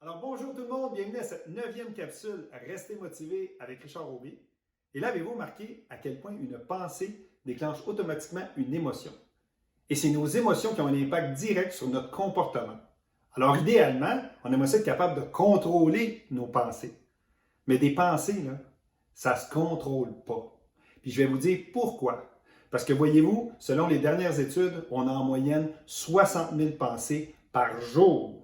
Alors bonjour tout le monde, bienvenue à cette 9e capsule Restez motivé avec Richard Aubier. Et là, avez-vous remarqué à quel point une pensée déclenche automatiquement une émotion? Et c'est nos émotions qui ont un impact direct sur notre comportement. Alors idéalement, on aimerait être capable de contrôler nos pensées. Mais des pensées, là, ça ne se contrôle pas. Puis je vais vous dire pourquoi. Parce que voyez-vous, selon les dernières études, on a en moyenne 60 000 pensées par jour.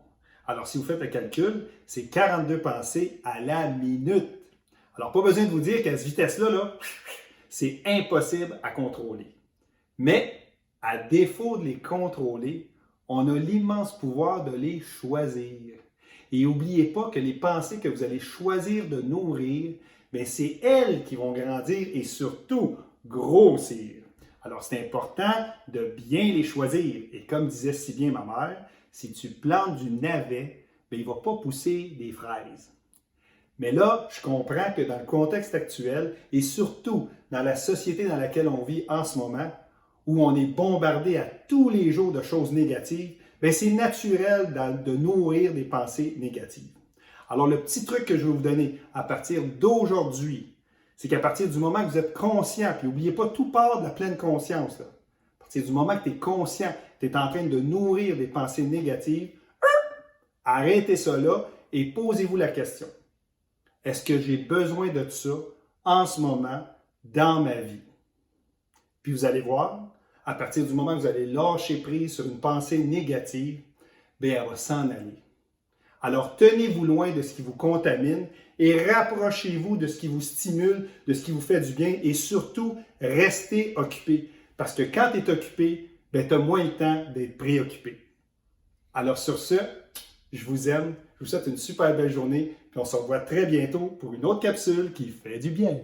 Alors, si vous faites le calcul, c'est 42 pensées à la minute. Alors, pas besoin de vous dire qu'à cette vitesse-là, c'est impossible à contrôler. Mais, à défaut de les contrôler, on a l'immense pouvoir de les choisir. Et n'oubliez pas que les pensées que vous allez choisir de nourrir, c'est elles qui vont grandir et surtout grossir. Alors, c'est important de bien les choisir. Et comme disait si bien ma mère, si tu plantes du navet, il ne va pas pousser des fraises. Mais là, je comprends que dans le contexte actuel et surtout dans la société dans laquelle on vit en ce moment, où on est bombardé à tous les jours de choses négatives, c'est naturel de nourrir des pensées négatives. Alors, le petit truc que je vais vous donner à partir d'aujourd'hui, c'est qu'à partir du moment que vous êtes conscient, puis n'oubliez pas, tout part de la pleine conscience. Là. À partir du moment que tu es conscient, tu es en train de nourrir des pensées négatives, arrêtez ça là et posez-vous la question. Est-ce que j'ai besoin de ça en ce moment dans ma vie? Puis vous allez voir, à partir du moment que vous allez lâcher prise sur une pensée négative, elle va s'en aller. Alors tenez-vous loin de ce qui vous contamine et rapprochez-vous de ce qui vous stimule, de ce qui vous fait du bien et surtout, restez occupé. Parce que quand tu es occupé, tu as moins le temps d'être préoccupé. Alors sur ce, je vous aime, je vous souhaite une super belle journée, puis on se revoit très bientôt pour une autre capsule qui fait du bien.